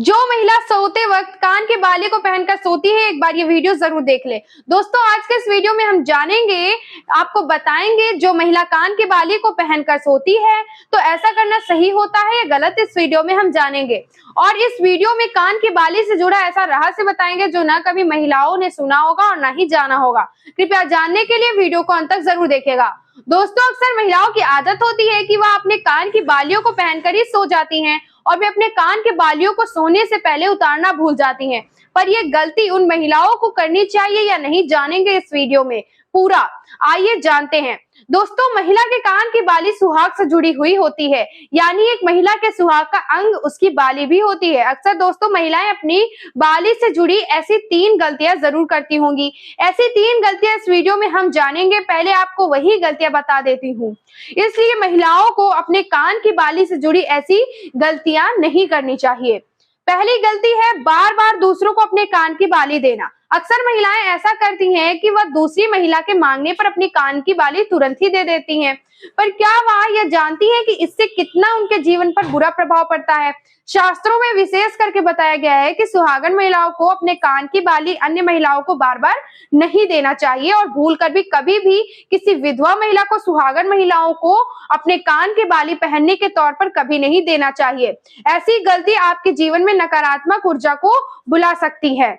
जो महिला सोते वक्त कान के बाले को पहनकर सोती है, एक बार ये वीडियो जरूर देख ले। दोस्तों, आज के इस वीडियो में हम जानेंगे, आपको बताएंगे, जो महिला कान के बाले को पहनकर सोती है तो ऐसा करना सही होता है या गलत, इस वीडियो में हम जानेंगे। और इस वीडियो में कान के बाले से जुड़ा ऐसा रहस्य बताएंगे जो ना कभी महिलाओं ने सुना होगा और ना ही जाना होगा। कृपया जानने के लिए वीडियो को अंत तक जरूर देखेगा। दोस्तों, अक्सर महिलाओं की आदत होती है कि वह अपने कान की बालियों को पहनकर ही सो जाती हैं और वे अपने कान के बालियों को सोने से पहले उतारना भूल जाती हैं। पर यह गलती उन महिलाओं को करनी चाहिए या नहीं, जानेंगे इस वीडियो में पूरा। आइए जानते हैं। दोस्तों, महिला के कान की बाली सुहाग से जुड़ी हुई होती है, यानी एक महिला के सुहाग का अंग उसकी बाली भी होती है। अक्सर दोस्तों, महिलाएं अपनी बाली से जुड़ी ऐसी 3 गलतियां जरूर करती होंगी। ऐसी 3 गलतियां इस वीडियो में हम जानेंगे। पहले आपको वही गलतियां बता देती हूँ, इसलिए महिलाओं को अपने कान की बाली से जुड़ी ऐसी गलतियां नहीं करनी चाहिए। पहली गलती है बार बार दूसरों को अपने कान की बाली देना। अक्सर महिलाएं ऐसा करती हैं कि वह दूसरी महिला के मांगने पर अपनी कान की बाली तुरंत ही दे देती हैं, पर क्या वह यह जानती हैं कि इससे कितना उनके जीवन पर बुरा प्रभाव पड़ता है। शास्त्रों में विशेष करके बताया गया है कि सुहागन महिलाओं को अपने कान की बाली अन्य महिलाओं को बार बार नहीं देना चाहिए और भूलकर भी कभी भी किसी विधवा महिला को सुहागन महिलाओं को अपने कान की बाली पहनने के तौर पर कभी नहीं देना चाहिए। ऐसी गलती आपके जीवन में नकारात्मक ऊर्जा को बुला सकती है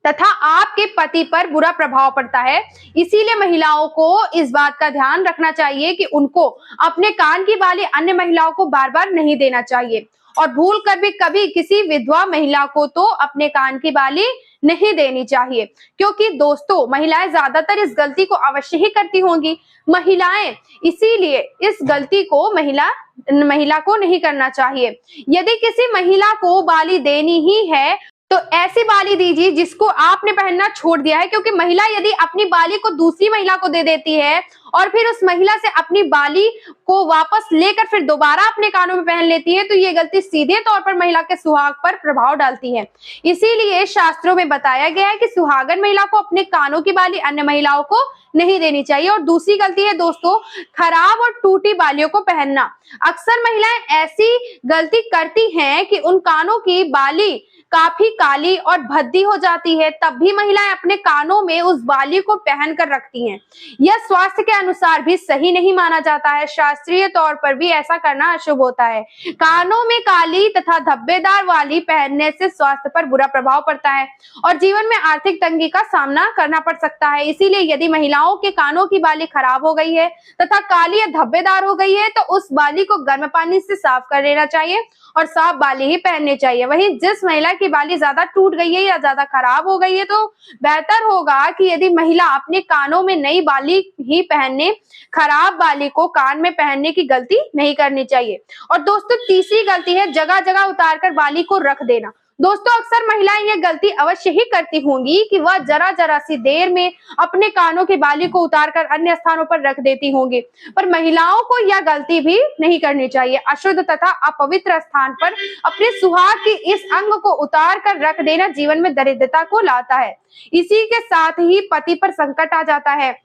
तथा आपके पति पर बुरा प्रभाव पड़ता है। इसीलिए महिलाओं को इस बात का ध्यान रखना चाहिए कि उनको अपने कान की बाली अन्य महिलाओं को बार बार नहीं देना चाहिए और भूल कर भी कभी किसी विधवा महिला को तो अपने कान की बाली नहीं देनी चाहिए, क्योंकि दोस्तों, महिलाएं ज्यादातर इस गलती को अवश्य ही करती होंगी। महिलाएं इसीलिए इस गलती को महिला को नहीं करना चाहिए। यदि किसी महिला को बाली देनी ही है तो ऐसी बाली दीजिए जिसको आपने पहनना छोड़ दिया है, क्योंकि महिला यदि अपनी बाली को दूसरी महिला को दे देती है और फिर उस महिला से अपनी बाली को वापस लेकर फिर दोबारा अपने कानों में पहन लेती है तो ये गलती सीधे तौर पर महिला के सुहाग पर प्रभाव डालती है। इसीलिए शास्त्रों में बताया गया है कि सुहागन महिला को अपने कानों की बाली अन्य महिलाओं को नहीं देनी चाहिए। और दूसरी गलती है दोस्तों, खराब और टूटी बालियों को पहनना। अक्सर महिलाएं ऐसी गलती करती हैं कि उन कानों की बाली काफी काली और भद्दी हो जाती है, तब भी महिलाएं अपने कानों में उस बाली को पहन कर रखती हैं। यह स्वास्थ्य के अनुसार भी सही नहीं माना जाता है। शास्त्रीय तौर पर भी ऐसा करना अशुभ होता है। कानों में काली तथा धब्बेदार वाली पहनने से स्वास्थ्य पर बुरा प्रभाव पड़ता है और जीवन में आर्थिक तंगी का सामना करना पड़ सकता है। इसीलिए यदि महिलाओं के कानों की बाली खराब हो गई है तथा काली या धब्बेदार हो गई है तो उस बाली को गर्म पानी से साफ कर लेना चाहिए और साफ बाली ही पहननी चाहिए। वहीं जिस महिला की बाली ज्यादा टूट गई है या ज्यादा खराब हो गई है तो बेहतर होगा कि यदि महिला अपने कानों में नई बाली ही पहने, खराब बाली को कान में पहनने की गलती नहीं करनी चाहिए। और दोस्तों, तीसरी गलती है जगह जगह उतारकर बाली को रख देना। दोस्तों, अक्सर महिलाएं ये गलती अवश्य ही करती होंगी कि वह जरा जरा सी देर में अपने कानों की बाली को उतारकर अन्य स्थानों पर रख देती होंगी, पर महिलाओं को यह गलती भी नहीं करनी चाहिए। अशुद्ध तथा अपवित्र स्थान पर अपने सुहाग के इस अंग को उतार कर रख देना जीवन में दरिद्रता को लाता है। इसी के साथ ही पति पर संकट आ जाता है।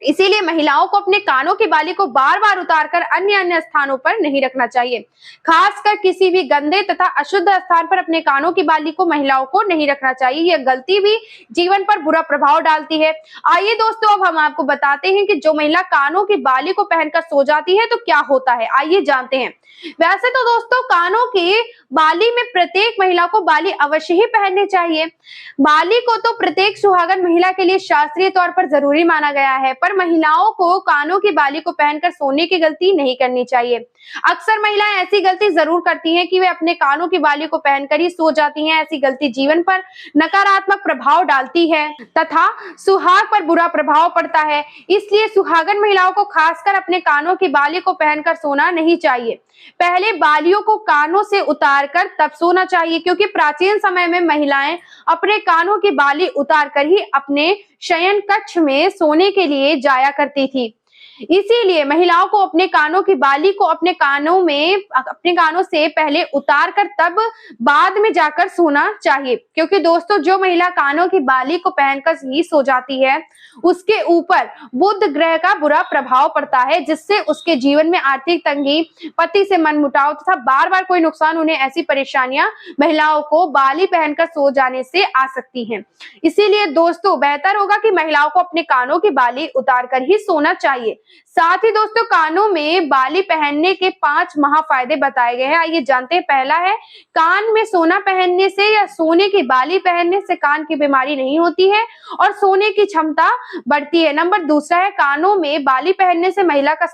इसीलिए महिलाओं को अपने कानों की बाली को बार बार उतारकर अन्य स्थानों पर नहीं रखना चाहिए। खासकर किसी भी गंदे तथा अशुद्ध स्थान पर अपने कानों की बाली को महिलाओं को नहीं रखना चाहिए। यह गलती भी जीवन पर बुरा प्रभाव डालती है। आइए दोस्तों, अब हम आपको बताते हैं कि जो महिला कानों की बाली को पहनकर सो जाती है तो क्या होता है। आइए जानते हैं। वैसे तो दोस्तों, कानों की बाली में प्रत्येक महिला को बाली अवश्य ही पहननी चाहिए। बाली को तो प्रत्येक सुहागन महिला के लिए शास्त्रीय तौर पर जरूरी माना गया है, पर महिलाओं को कानों की बाली को पहनकर सोने की गलती नहीं करनी चाहिए। अक्सर महिलाएं ऐसी गलती जरूर करती हैं कि वे अपने कानों की बाली को पहनकर ही सो जाती हैं। ऐसी गलती जीवन पर नकारात्मक प्रभाव डालती है तथा सुहाग पर बुरा प्रभाव पड़ता है। इसलिए सुहागन महिलाओं को खासकर अपने कानों की बाली को पहनकर सोना नहीं चाहिए। पहले बालियों को कानों से उतारकर तब सोना चाहिए, क्योंकि प्राचीन समय में महिलाएं अपने कानों की बाली उतारकर ही अपने शयन कक्ष में सोने के लिए जाया करती थी। इसीलिए महिलाओं को अपने कानों की बाली को अपने कानों से पहले उतार कर तब बाद में जाकर सोना चाहिए, क्योंकि दोस्तों जो महिला कानों की बाली को पहनकर ही सो जाती है उसके ऊपर बुध ग्रह का बुरा प्रभाव पड़ता है, जिससे उसके जीवन में आर्थिक तंगी, पति से मनमुटाव तथा बार बार कोई नुकसान, उन्हें ऐसी परेशानियां महिलाओं को बाली पहनकर सो जाने से आ सकती हैं। इसीलिए दोस्तों बेहतर होगा कि महिलाओं को अपने कानों की बाली उतार कर ही सोना चाहिए। साथ ही दोस्तों कानों में बाली पहनने के 5 महाफायदे बताए गए हैं, आइए जानते हैं। पहला है, कान में सोना पहनने से या सोने की बाली पहनने से कान की बीमारी नहीं होती है और सोने की क्षमता बढ़ती है। नंबर दूसरा है, कानों में बाली पहनने से महिला का